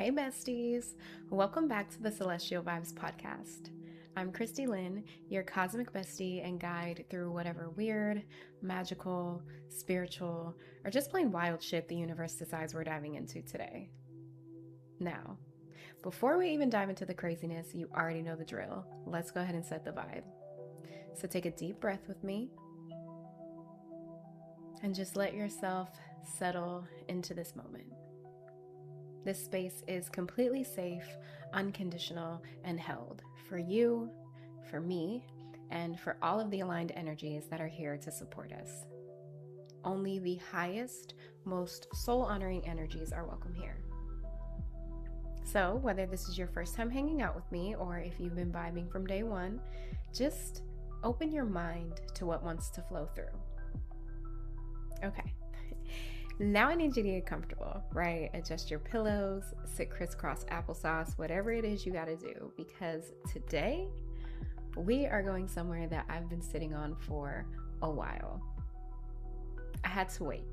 Hey besties, welcome back to the Celestial Vibes podcast. I'm Kristy Lynn, your cosmic bestie and guide through whatever weird, magical, spiritual, or just plain wild shit the universe decides we're diving into today. Now, before we even dive into the craziness, you already know the drill. Let's go ahead and set the vibe. So take a deep breath with me and just let yourself settle into this moment. This space is completely safe, unconditional, and held for you, for me, and for all of the aligned energies that are here to support us. Only the highest, most soul-honoring energies are welcome here. So, whether this is your first time hanging out with me or if you've been vibing from day one, just open your mind to what wants to flow through. Okay. Now I need you to get comfortable, right? Adjust your pillows, sit crisscross applesauce, whatever it is you got to do, because today we are going somewhere that I've been sitting on for a while. I had to wait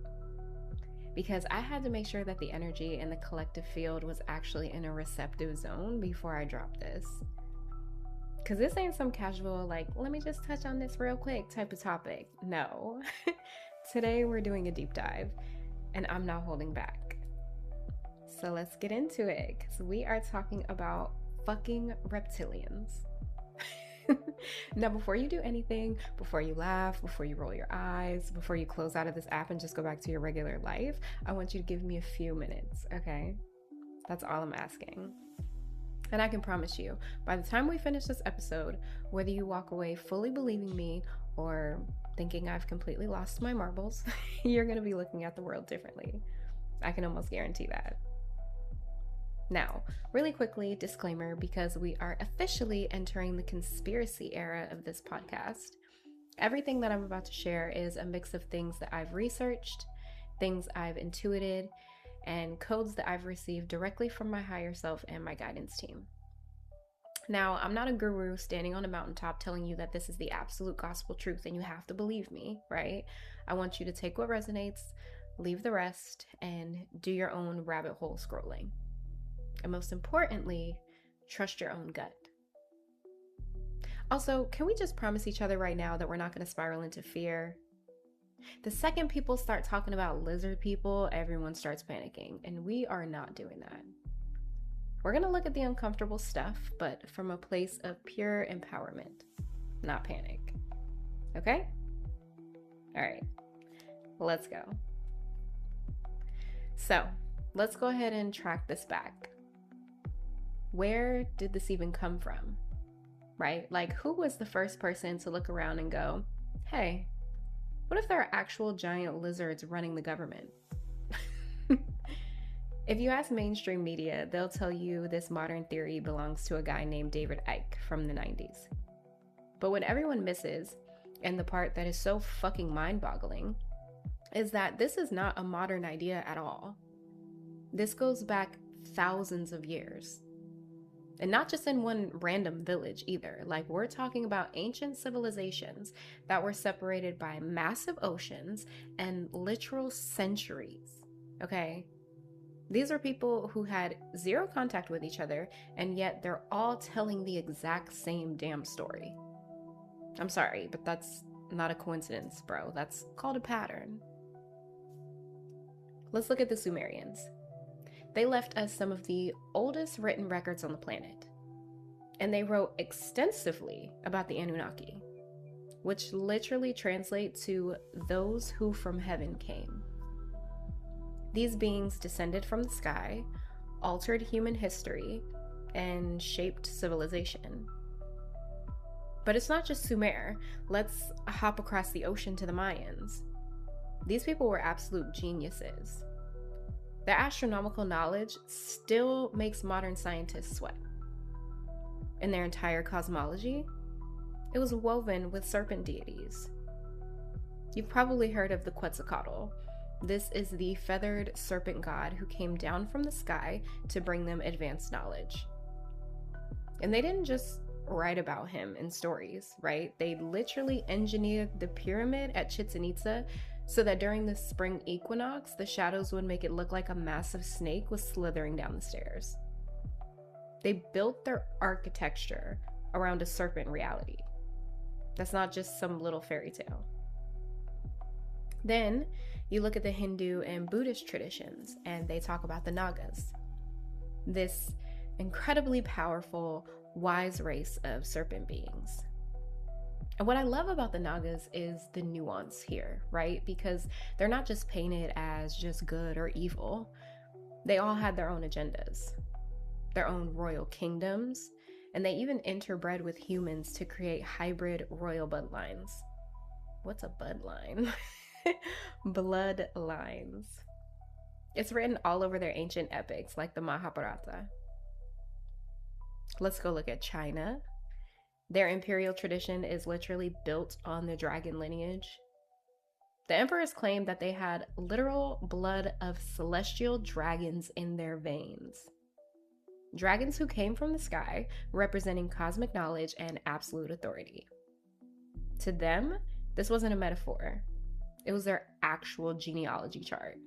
because I had to make sure that the energy in the collective field was actually in a receptive zone before I dropped this. Because this ain't some casual, like, let me just touch on this real quick type of topic. No. Today we're doing a deep dive. And I'm not holding back. So let's get into it, because we are talking about fucking reptilians. Now, before you do anything, before you laugh, before you roll your eyes, before you close out of this app and just go back to your regular life, I want you to give me a few minutes, okay? That's all I'm asking. And I can promise you, by the time we finish this episode, whether you walk away fully believing me or thinking I've completely lost my marbles, you're going to be looking at the world differently. I can almost guarantee that. Now, really quickly, disclaimer, because we are officially entering the conspiracy era of this podcast. Everything that I'm about to share is a mix of things that I've researched, things I've intuited, and codes that I've received directly from my higher self and my guidance team. Now, I'm not a guru standing on a mountaintop telling you that this is the absolute gospel truth and you have to believe me, right? I want you to take what resonates, leave the rest, and do your own rabbit hole scrolling. And most importantly, trust your own gut. Also, can we just promise each other right now that we're not going to spiral into fear? The second people start talking about lizard people, everyone starts panicking, and we are not doing that. We're going to look at the uncomfortable stuff, but from a place of pure empowerment, not panic. Okay? All right, let's go. So, let's go ahead and track this back. Where did this even come from? Right? Like, who was the first person to look around and go, hey, what if there are actual giant lizards running the government? If you ask mainstream media, they'll tell you this modern theory belongs to a guy named David Icke from the 90s. But what everyone misses, and the part that is so fucking mind-boggling, is that this is not a modern idea at all. This goes back thousands of years. And not just in one random village either. Like, we're talking about ancient civilizations that were separated by massive oceans and literal centuries, okay? These are people who had zero contact with each other, and yet they're all telling the exact same damn story. I'm sorry, but that's not a coincidence, bro. That's called a pattern. Let's look at the Sumerians. They left us some of the oldest written records on the planet, and they wrote extensively about the Anunnaki, which literally translate to those who from heaven came. These beings descended from the sky, altered human history, and shaped civilization. But it's not just Sumer. Let's hop across the ocean to the Mayans. These people were absolute geniuses. Their astronomical knowledge still makes modern scientists sweat. In their entire cosmology, it was woven with serpent deities. You've probably heard of the Quetzalcoatl. This is the feathered serpent god who came down from the sky to bring them advanced knowledge. And they didn't just write about him in stories, right? They literally engineered the pyramid at Chichen Itza so that during the spring equinox, the shadows would make it look like a massive snake was slithering down the stairs. They built their architecture around a serpent reality. That's not just some little fairy tale. Then you look at the Hindu and Buddhist traditions, and they talk about the Nagas, this incredibly powerful, wise race of serpent beings. And what I love about the Nagas is the nuance here, right? Because they're not just painted as just good or evil. They all had their own agendas, their own royal kingdoms, and they even interbred with humans to create hybrid royal bloodlines. What's a bloodline? Bloodlines. It's written all over their ancient epics like the Mahabharata. Let's go look at China. Their imperial tradition is literally built on the dragon lineage. The emperors claimed that they had literal blood of celestial dragons in their veins. Dragons who came from the sky, representing cosmic knowledge and absolute authority. To them, this wasn't a metaphor. It was their actual genealogy chart.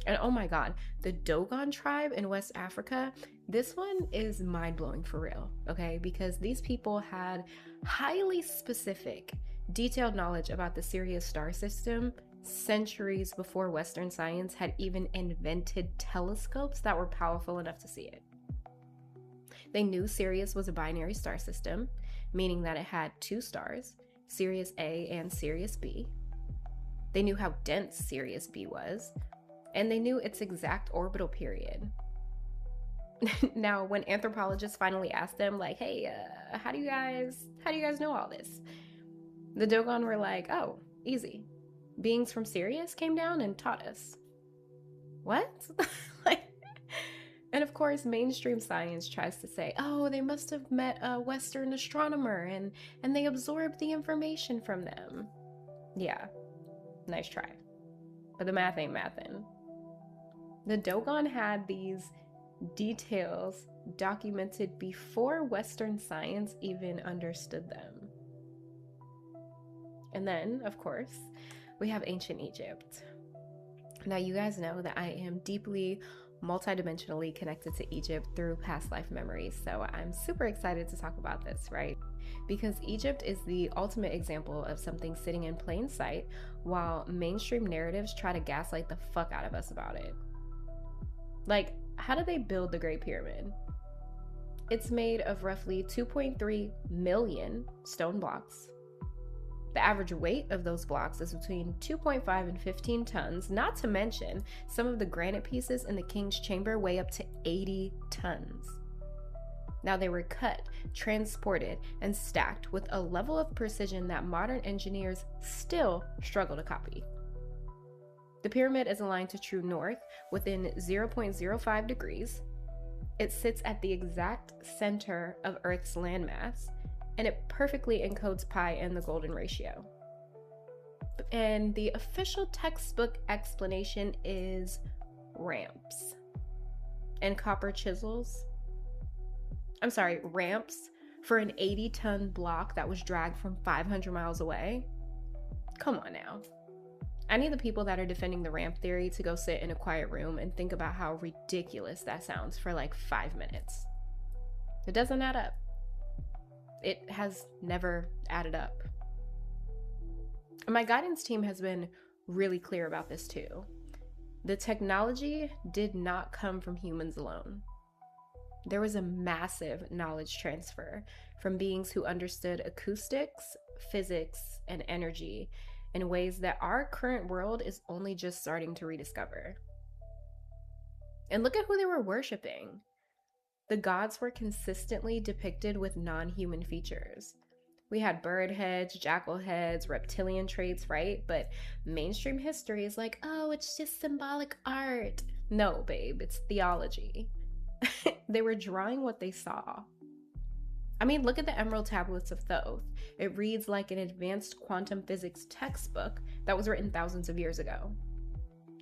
And oh my God, the Dogon tribe in West Africa, this one is mind-blowing for real, okay? Because these people had highly specific, detailed knowledge about the Sirius star system centuries before Western science had even invented telescopes that were powerful enough to see it. They knew Sirius was a binary star system, meaning that it had two stars, Sirius A and Sirius B. They knew how dense Sirius B was, and they knew its exact orbital period. Now, when anthropologists finally asked them, like, hey, how do you guys know all this? The Dogon were like, oh, easy. Beings from Sirius came down and taught us. What? And of course, mainstream science tries to say, oh, they must have met a Western astronomer and they absorbed the information from them. Yeah, nice try. But the math ain't mathin'. The Dogon had these details documented before Western science even understood them. And then, of course, we have ancient Egypt. Now, you guys know that I am deeply multidimensionally connected to Egypt through past life memories, so I'm super excited to talk about this, right? Because Egypt is the ultimate example of something sitting in plain sight while mainstream narratives try to gaslight the fuck out of us about it. Like, how did they build the Great Pyramid? It's made of roughly 2.3 million stone blocks. The average weight of those blocks is between 2.5 and 15 tons, not to mention some of the granite pieces in the king's chamber weigh up to 80 tons. Now, they were cut, transported, and stacked with a level of precision that modern engineers still struggle to copy. The pyramid is aligned to true north within 0.05 degrees. It sits at the exact center of Earth's landmass, and it perfectly encodes pi and the golden ratio. And the official textbook explanation is ramps and copper chisels. Ramps for an 80-ton block that was dragged from 500 miles away? Come on now. I need the people that are defending the ramp theory to go sit in a quiet room and think about how ridiculous that sounds for like 5 minutes. It doesn't add up. It has never added up. And my guidance team has been really clear about this too. The technology did not come from humans alone. There was a massive knowledge transfer from beings who understood acoustics, physics, and energy in ways that our current world is only just starting to rediscover. And look at who they were worshiping. The gods were consistently depicted with non-human features. We had bird heads, jackal heads, reptilian traits, right? But mainstream history is like, oh, it's just symbolic art. No, babe, it's theology. They were drawing what they saw. I mean, look at the Emerald Tablets of Thoth. It reads like an advanced quantum physics textbook that was written thousands of years ago.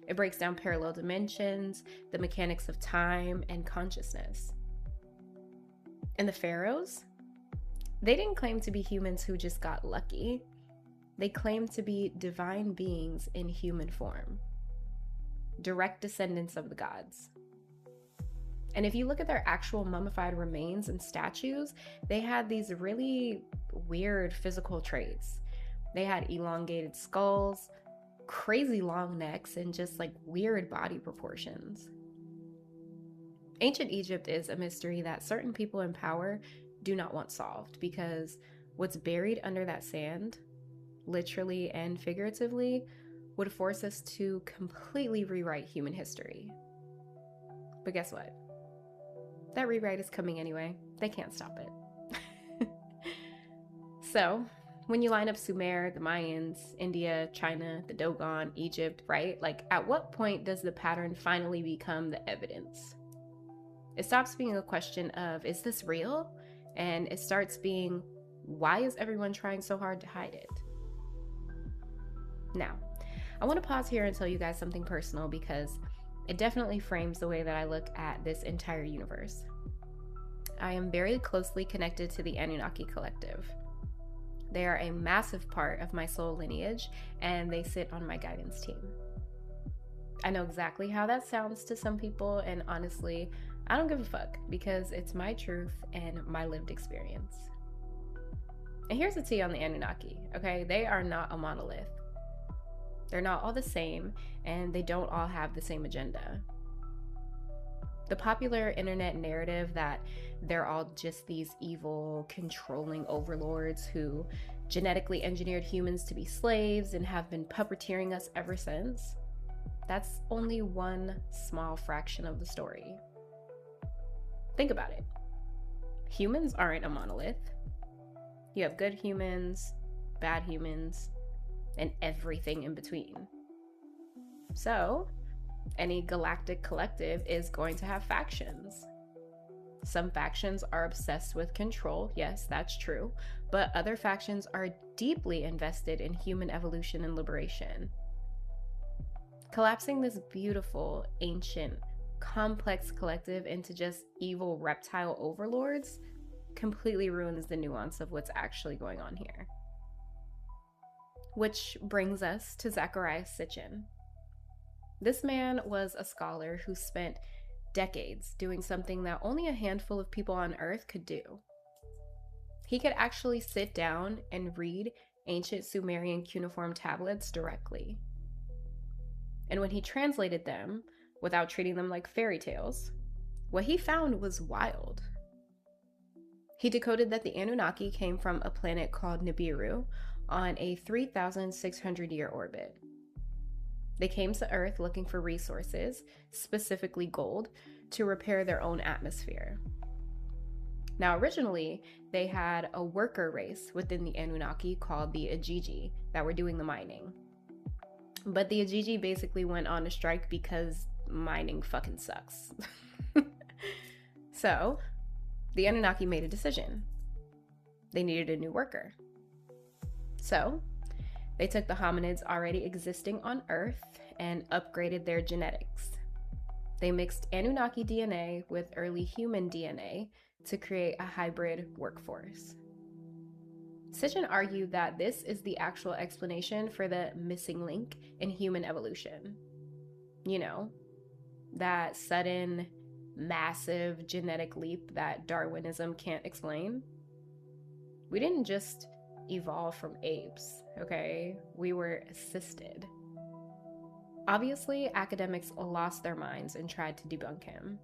It breaks down parallel dimensions, the mechanics of time, and consciousness. And the pharaohs? They didn't claim to be humans who just got lucky. They claim to be divine beings in human form, direct descendants of the gods. And if you look at their actual mummified remains and statues, they had these really weird physical traits. They had elongated skulls, crazy long necks, and just like weird body proportions. Ancient Egypt is a mystery that certain people in power do not want solved, because what's buried under that sand, literally and figuratively, would force us to completely rewrite human history. But guess what? That rewrite is coming anyway. They can't stop it. So, when you line up Sumer, the Mayans, India, China, the Dogon, Egypt, right? Like, at what point does the pattern finally become the evidence? It stops being a question of, is this real? And it starts being, why is everyone trying so hard to hide it? Now, I want to pause here and tell you guys something personal, because it definitely frames the way that I look at this entire universe. I am very closely connected to the Anunnaki collective. They are a massive part of my soul lineage, and they sit on my guidance team. I know exactly how that sounds to some people, and honestly, I don't give a fuck, because it's my truth and my lived experience. And here's the tea on the Anunnaki, okay? They are not a monolith. They're not all the same, and they don't all have the same agenda. The popular internet narrative that they're all just these evil, controlling overlords who genetically engineered humans to be slaves and have been puppeteering us ever since, that's only one small fraction of the story. Think about it. Humans aren't a monolith. You have good humans, bad humans, and everything in between. So, any galactic collective is going to have factions. Some factions are obsessed with control, yes, that's true, but other factions are deeply invested in human evolution and liberation. Collapsing this beautiful, ancient, complex collective into just evil reptile overlords completely ruins the nuance of what's actually going on here. Which brings us to Zecharia Sitchin. This man was a scholar who spent decades doing something that only a handful of people on Earth could do. He could actually sit down and read ancient Sumerian cuneiform tablets directly. And when he translated them, without treating them like fairy tales, what he found was wild. He decoded that the Anunnaki came from a planet called Nibiru on a 3,600-year orbit. They came to Earth looking for resources, specifically gold, to repair their own atmosphere. Now, originally, they had a worker race within the Anunnaki called the Ajiji that were doing the mining. But the Ajiji basically went on a strike because mining fucking sucks. So, the Anunnaki made a decision. They needed a new worker. So, they took the hominids already existing on Earth and upgraded their genetics. They mixed Anunnaki DNA with early human DNA to create a hybrid workforce. Sitchin argued that this is the actual explanation for the missing link in human evolution. You know, that sudden, massive genetic leap that Darwinism can't explain. We didn't just evolve from apes, okay? We were assisted. Obviously, academics lost their minds and tried to debunk him.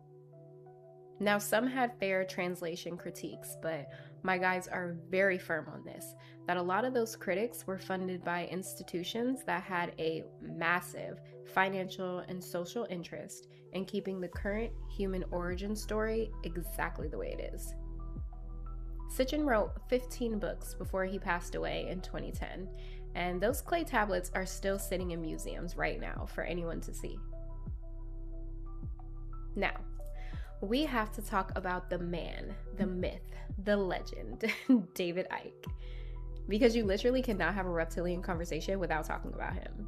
Now, some had fair translation critiques, but my guys are very firm on this, that a lot of those critics were funded by institutions that had a massive financial and social interest in keeping the current human origin story exactly the way it is. Sitchin wrote 15 books before he passed away in 2010, and those clay tablets are still sitting in museums right now for anyone to see. Now, we have to talk about the man, the myth, the legend, David Icke, because you literally cannot have a reptilian conversation without talking about him.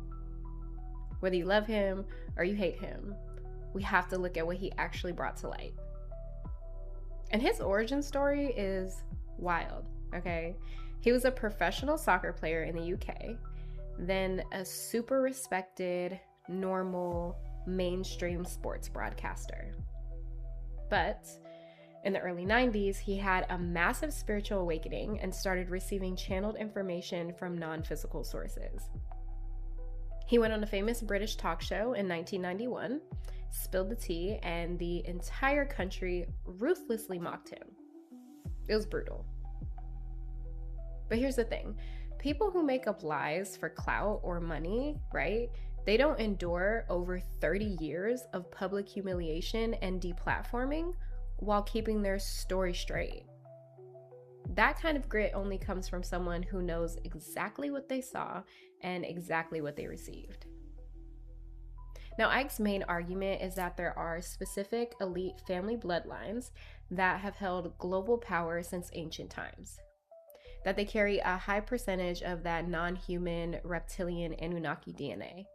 Whether you love him or you hate him, we have to look at what he actually brought to light. And his origin story is wild, okay? He was a professional soccer player in the UK, then a super respected, normal, mainstream sports broadcaster. But in the early 90s, he had a massive spiritual awakening and started receiving channeled information from non-physical sources. He went on a famous British talk show in 1991, spilled the tea, and the entire country ruthlessly mocked him. It was brutal. But here's the thing. People who make up lies for clout or money, right? They don't endure over 30 years of public humiliation and deplatforming while keeping their story straight. That kind of grit only comes from someone who knows exactly what they saw and exactly what they received. Now, Ike's main argument is that there are specific elite family bloodlines that have held global power since ancient times, that they carry a high percentage of that non-human reptilian Anunnaki DNA.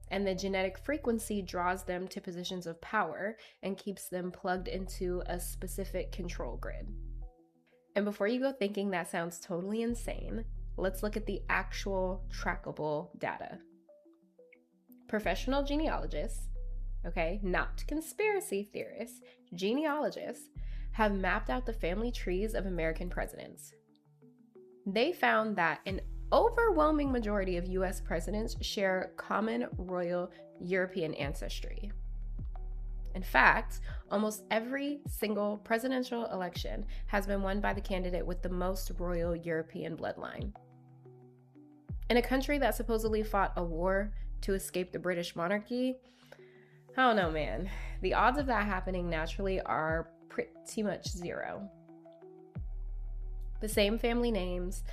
And the genetic frequency draws them to positions of power and keeps them plugged into a specific control grid. And before you go thinking that sounds totally insane, let's look at the actual trackable data. Professional genealogists, okay, not conspiracy theorists, genealogists, have mapped out the family trees of American presidents. They found that an overwhelming majority of US presidents share common royal European ancestry. In fact, almost every single presidential election has been won by the candidate with the most royal European bloodline. In a country that supposedly fought a war to escape the British monarchy, I don't know, man. The odds of that happening naturally are pretty much zero. The same family names,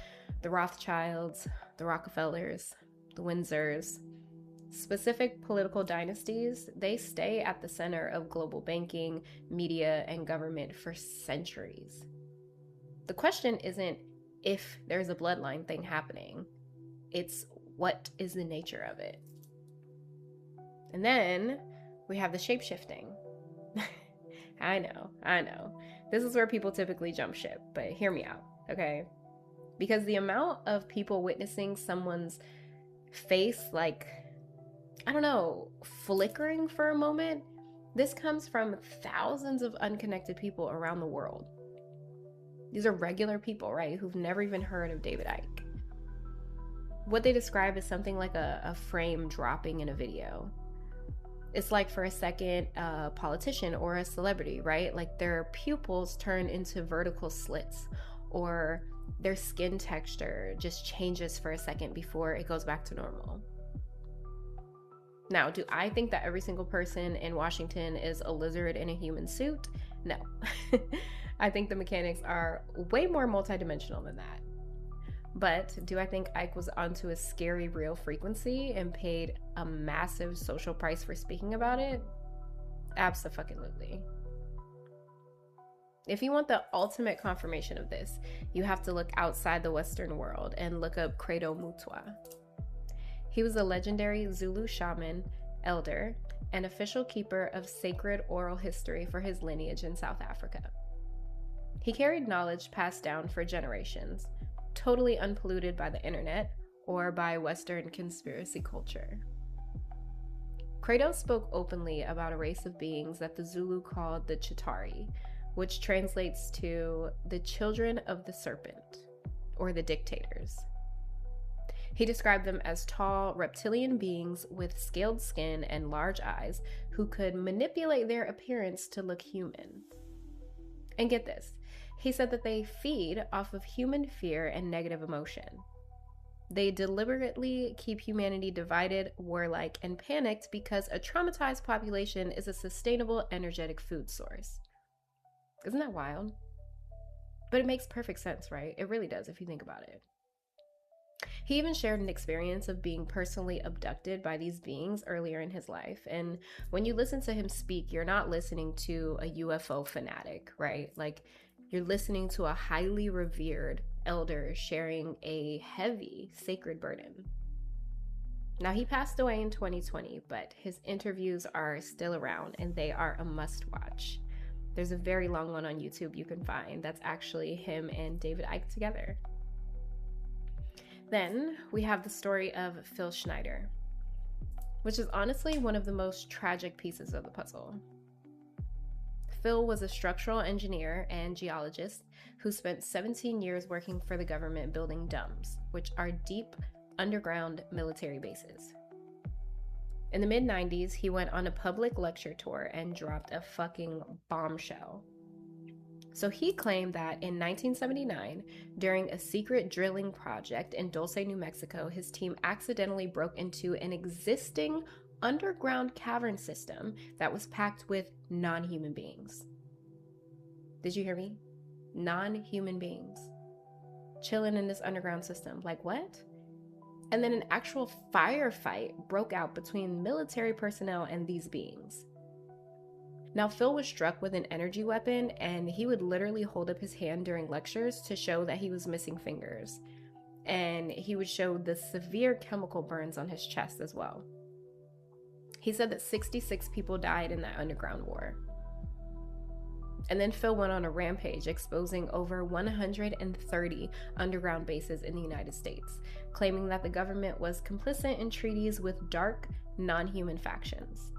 the Rothschilds, the Rockefellers, the Windsors, specific political dynasties, they stay at the center of global banking, media, and government for centuries. The question isn't if there's a bloodline thing happening, it's what is the nature of it. And then we have the shape-shifting. I know. This is where people typically jump ship, but hear me out, okay? Because the amount of people witnessing someone's face, like, I don't know, flickering for a moment, this comes from thousands of unconnected people around the world. These are regular people, right, who've never even heard of David Icke. What they describe is something like a frame dropping in a video. It's like for a second, a politician or a celebrity, right? Like their pupils turn into vertical slits, or their skin texture just changes for a second before it goes back to normal. Now, do I think that every single person in Washington is a lizard in a human suit? No. I think the mechanics are way more multidimensional than that. But do I think Ike was onto a scary real frequency and paid a massive social price for speaking about it? Abso-fucking-lutely. If you want the ultimate confirmation of this, you have to look outside the Western world and look up Credo Mutwa. He was a legendary Zulu shaman, elder, and official keeper of sacred oral history for his lineage in South Africa. He carried knowledge passed down for generations, totally unpolluted by the internet or by Western conspiracy culture. Credo spoke openly about a race of beings that the Zulu called the Chitari, which translates to the children of the serpent, or the dictators. He described them as tall, reptilian beings with scaled skin and large eyes who could manipulate their appearance to look human. And get this, he said that they feed off of human fear and negative emotion. They deliberately keep humanity divided, warlike, and panicked because a traumatized population is a sustainable, energetic food source. Isn't that wild? But it makes perfect sense, right? It really does if you think about it. He even shared an experience of being personally abducted by these beings earlier in his life. And when you listen to him speak, you're not listening to a UFO fanatic, right? Like, you're listening to a highly revered elder sharing a heavy sacred burden. Now, he passed away in 2020, but his interviews are still around and they are a must watch. There's a very long one on YouTube you can find that's actually him and David Icke together. Then we have the story of Phil Schneider, which is honestly one of the most tragic pieces of the puzzle. Phil was a structural engineer and geologist who spent 17 years working for the government building DUMBs, which are deep underground military bases. In the mid-90s, he went on a public lecture tour and dropped a fucking bombshell. So he claimed that in 1979, during a secret drilling project in Dulce, New Mexico, his team accidentally broke into an existing underground cavern system that was packed with non-human beings. Did you hear me? Non-human beings. Chilling in this underground system. Like what? And then an actual firefight broke out between military personnel and these beings. Now, Phil was struck with an energy weapon, and he would literally hold up his hand during lectures to show that he was missing fingers. And he would show the severe chemical burns on his chest as well. He said that 66 people died in that underground war. And then Phil went on a rampage, exposing over 130 underground bases in the United States, claiming that the government was complicit in treaties with dark, non-human factions.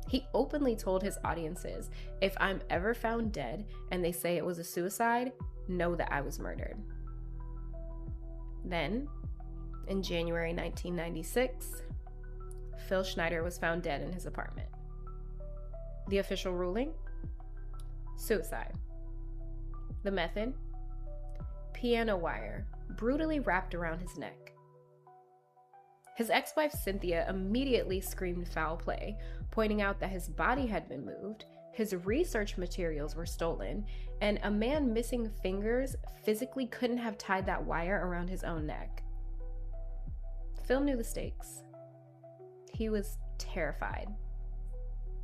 He openly told his audiences, if I'm ever found dead and they say it was a suicide, know that I was murdered. Then, in January 1996, Phil Schneider was found dead in his apartment. The official ruling? Suicide. The method? Piano wire, brutally wrapped around his neck. His ex-wife Cynthia immediately screamed foul play, pointing out that his body had been moved, his research materials were stolen, and a man missing fingers physically couldn't have tied that wire around his own neck. Phil knew the stakes. He was terrified,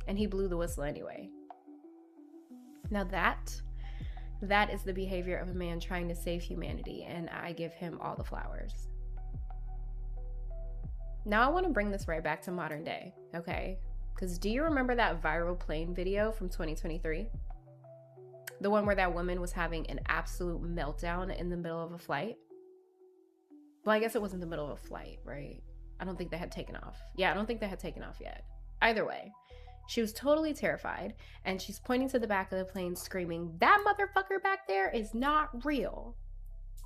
and he blew the whistle anyway. Now that is the behavior of a man trying to save humanity, and I give him all the flowers. Now I want to bring this right back to modern day, okay? Because do you remember that viral plane video from 2023? The one where that woman was having an absolute meltdown in the middle of a flight? Well, I guess it wasn't the middle of a flight, right? I don't think they had taken off. Yeah, I don't think they had taken off yet. Either way, she was totally terrified, and she's pointing to the back of the plane screaming, that motherfucker back there is not real.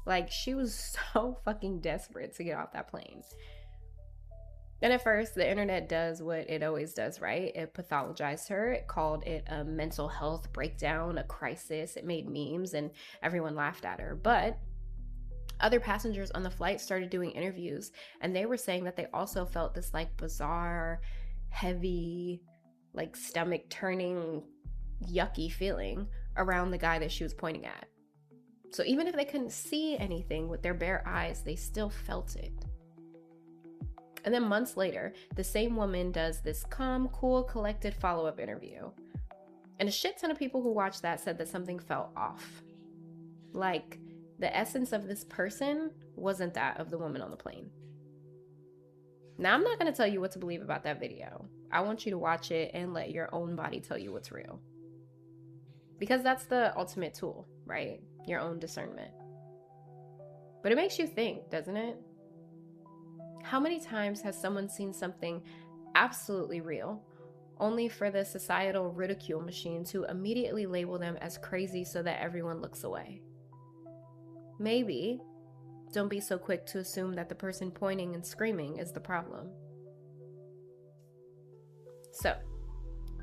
Like, she was so fucking desperate to get off that plane. And at first, the internet does what it always does, right? It pathologized her. It called it a mental health breakdown, a crisis. It made memes, and everyone laughed at her. But other passengers on the flight started doing interviews, and they were saying that they also felt this like bizarre, heavy, like stomach turning, yucky feeling around the guy that she was pointing at. So even if they couldn't see anything with their bare eyes, they still felt it. And then months later, the same woman does this calm, cool, collected follow-up interview. And a shit ton of people who watched that said that something felt off. Like, the essence of this person wasn't that of the woman on the plane. Now, I'm not going to tell you what to believe about that video. I want you to watch it and let your own body tell you what's real. Because that's the ultimate tool, right? Your own discernment. But it makes you think, doesn't it? How many times has someone seen something absolutely real, only for the societal ridicule machine to immediately label them as crazy so that everyone looks away? Maybe don't be so quick to assume that the person pointing and screaming is the problem. So,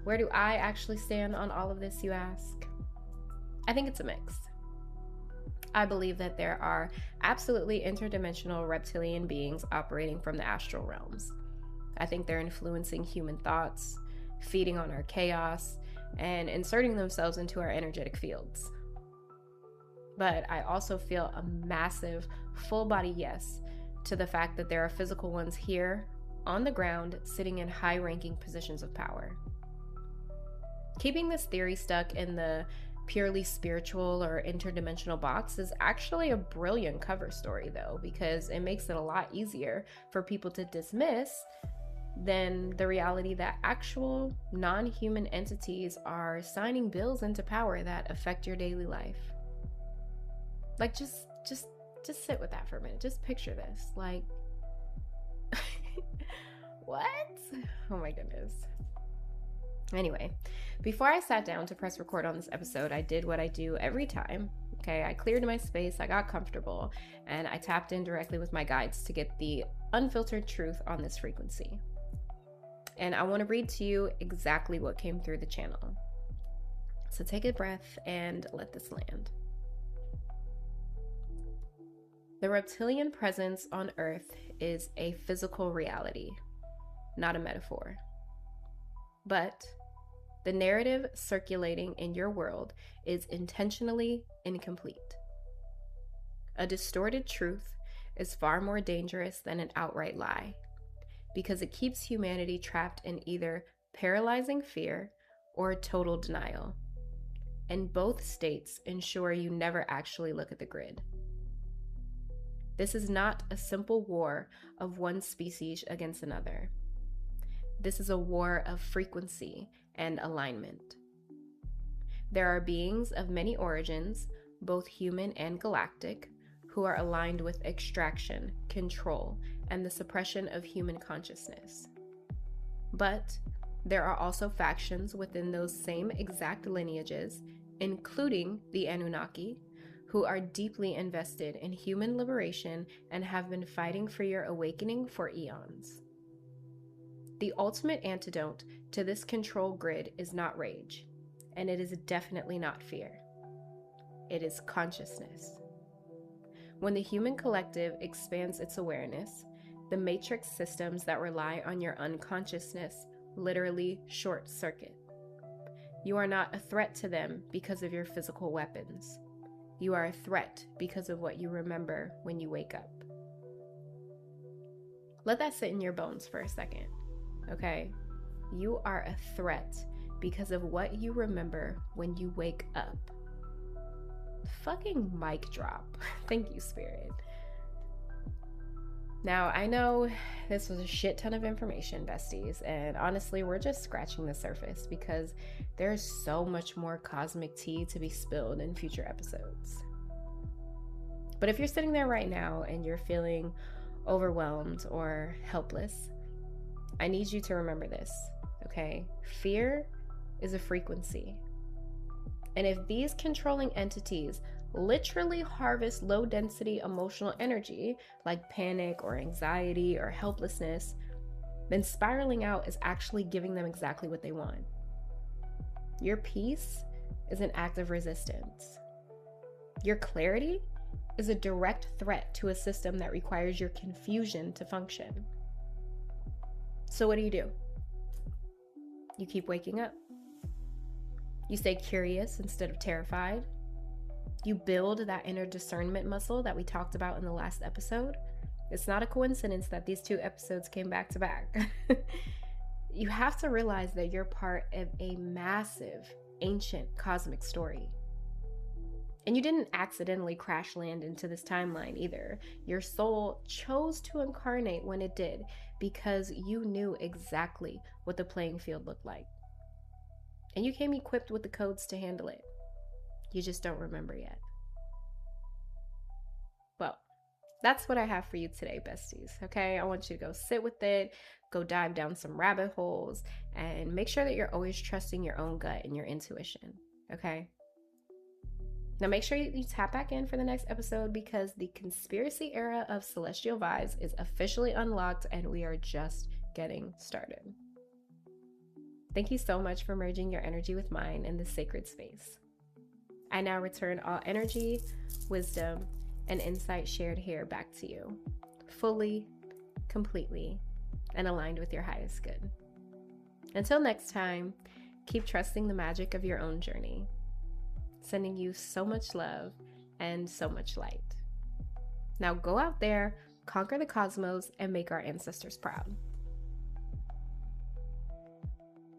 where do I actually stand on all of this, you ask? I think it's a mix. I believe that there are absolutely interdimensional reptilian beings operating from the astral realms. I think they're influencing human thoughts, feeding on our chaos, and inserting themselves into our energetic fields. But I also feel a massive, full-body yes to the fact that there are physical ones here, on the ground, sitting in high-ranking positions of power. Keeping this theory stuck in the purely spiritual or interdimensional box is actually a brilliant cover story, though, because it makes it a lot easier for people to dismiss than the reality that actual non-human entities are signing bills into power that affect your daily life. Like, just Just sit with that for a minute. Just picture this. Like, what? Oh my goodness. Anyway, before I sat down to press record on this episode, I did what I do every time. Okay, I cleared my space, I got comfortable, and I tapped in directly with my guides to get the unfiltered truth on this frequency. And I want to read to you exactly what came through the channel. So take a breath and let this land. The reptilian presence on Earth is a physical reality, not a metaphor. But the narrative circulating in your world is intentionally incomplete. A distorted truth is far more dangerous than an outright lie, because it keeps humanity trapped in either paralyzing fear or total denial. And both states ensure you never actually look at the grid. This is not a simple war of one species against another. This is a war of frequency and alignment. There are beings of many origins, both human and galactic, who are aligned with extraction, control, and the suppression of human consciousness. But there are also factions within those same exact lineages, including the Anunnaki, who are deeply invested in human liberation and have been fighting for your awakening for eons. The ultimate antidote to this control grid is not rage, and it is definitely not fear. It is consciousness. When the human collective expands its awareness, the matrix systems that rely on your unconsciousness literally short circuit. You are not a threat to them because of your physical weapons. You are a threat because of what you remember when you wake up. Let that sit in your bones for a second. Okay, you are a threat because of what you remember when you wake up. Fucking mic drop. Thank you, Spirit. Now, I know this was a shit ton of information, besties, and honestly, we're just scratching the surface because there's so much more cosmic tea to be spilled in future episodes. But if you're sitting there right now and you're feeling overwhelmed or helpless, I need you to remember this, okay? Fear is a frequency. And if these controlling entities literally harvest low-density emotional energy, like panic or anxiety or helplessness, then spiraling out is actually giving them exactly what they want. Your peace is an act of resistance. Your clarity is a direct threat to a system that requires your confusion to function. So what do? You keep waking up. You stay curious instead of terrified. You build that inner discernment muscle that we talked about in the last episode. It's not a coincidence that these 2 episodes came back to back. You have to realize that you're part of a massive, ancient cosmic story. And you didn't accidentally crash land into this timeline either. Your soul chose to incarnate when it did because you knew exactly what the playing field looked like. And you came equipped with the codes to handle it. You just don't remember yet. Well, that's what I have for you today, besties, okay? I want you to go sit with it, go dive down some rabbit holes, and make sure that you're always trusting your own gut and your intuition, okay? Now make sure you tap back in for the next episode because the conspiracy era of celestial vibes is officially unlocked and we are just getting started. Thank you so much for merging your energy with mine in this sacred space. I now return all energy, wisdom, and insight shared here back to you, fully, completely, and aligned with your highest good. Until next time, keep trusting the magic of your own journey. Sending you so much love and so much light. Now go out there, conquer the cosmos, and make our ancestors proud.